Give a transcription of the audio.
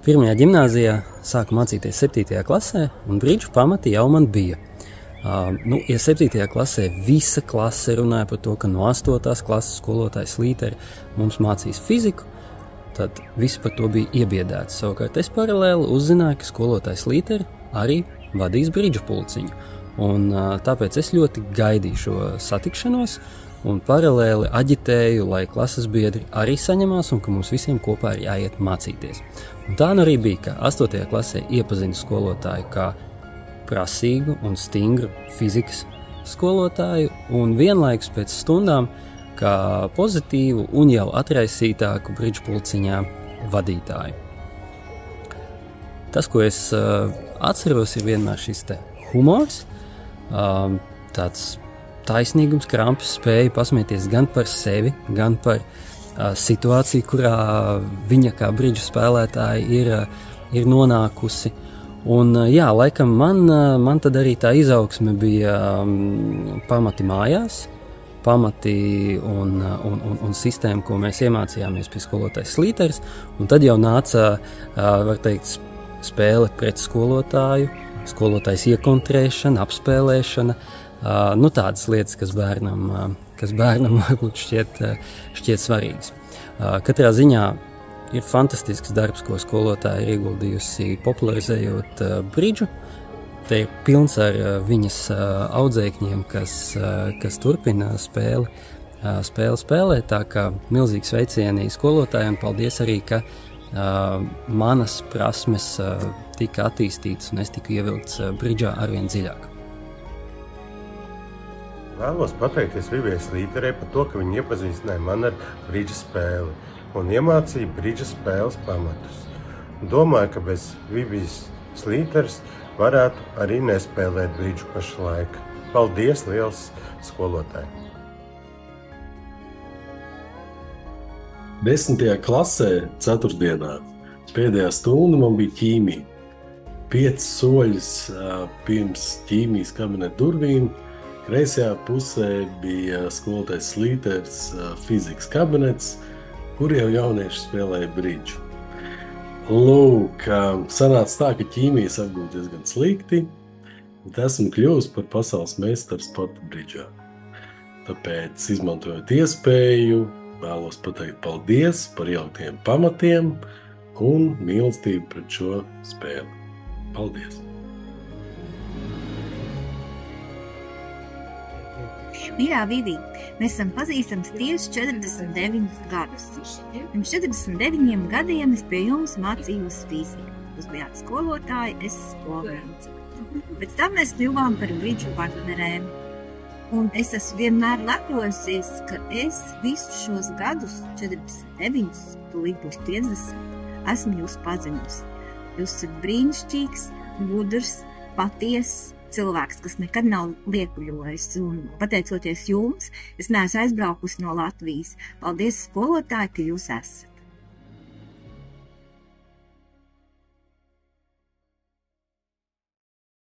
Pirmajā ģimnāzijā sāku mācīties 7. klasē, un bridžu pamati jau man bija. Ja 7. klasē visa klase runāja par to, ka no 8. klases skolotājs Līteri mums mācīs fiziku, tad visi par to bija iebiedēti. Savukārt es paralēli uzzināju, ka skolotājs Līteri arī vadīs bridžu pulciņu. Un tāpēc es ļoti gaidīju šo satikšanos un paralēli aģitēju, lai klases biedri arī saņemās un ka mums visiem kopā ir jāiet mācīties. Un tā arī bija, ka 8. klasē iepazinu skolotāju kā prasīgu un stingru fizikas skolotāju un vienlaikus pēc stundām kā pozitīvu un jau atraisītāku bridžu pulciņā vadītāju. Tas, ko es atceros, ir vienmēr šis te humors, tāds taisnīgums, krampis, spēja pasmieties gan par sevi, gan par situāciju, kurā viņa kā bridžu spēlētāja ir nonākusi. Un jā, laikam man tad arī tā izaugsme bija pamati mājās, pamati un sistēma, ko mēs iemācījāmies pie skolotājas Līteris, un tad jau nāca, var teikt, spēle pret skolotāju, skolotājas iekontrēšana, apspēlēšana, tādas lietas, kas bērnam varbūt šķiet svarīgas. Katrā ziņā ir fantastisks darbs, ko skolotāja ir ieguldījusi popularizējot bridžu. Te ir pilns ar viņas audzēkņiem, kas turpina spēli spēlēt, tā kā milzīgs sveicieni skolotājai un paldies arī, ka manas prasmes tika attīstītas un es tiku ievilkts bridžā arvien dziļāk. Vēlos pateikties Vivijas Līterei par to, ka viņa iepazīstināja man ar bridža spēli un iemācīja bridža spēles pamatus. Domāju, ka bez Vivijas Līteres varētu arī nespēlēt bridžu pašlaik. Paldies liels skolotāji! 10. klasē, ceturtdienā, pēdējā stunda man bija ķīmija. 5 soļus pirms ķīmijas kabineta durvīm. Kreisajā pusē bija skolotājs Līteris fizikas kabinets, kur jau jaunieši spēlēja bridžu. Lūk, sanāca tā, ka ķīmijas apgūt diezgan slikti, bet esmu kļuvis par pasaules meistaru sporta bridžā. Tāpēc, izmantojot iespēju, vēlos pateikt paldies par jauktiem pamatiem un mīlestību pret šo spēli. Paldies! Mīļā Vivi, mēs esam pazīstams tieši 49 gadus. Pirms 49 gadiem es pie jums mācījos fiziku. Jūs bijāt skolotāji, es skolniece. Pēc tam mēs kļuvām par bridžu partnerēm. Un es esmu vienmēr lepojusies, ka es visus šos gadus, 49, tūlīt būs 50, esmu jūs pazinusi. Jūs esat brīnišķīgs, gudrs, patiess cilvēks, kas nekad nav liekuļojis. Un pateicoties jums, es neesmu aizbraukusi no Latvijas. Paldies skolotāji, ka jūs esat.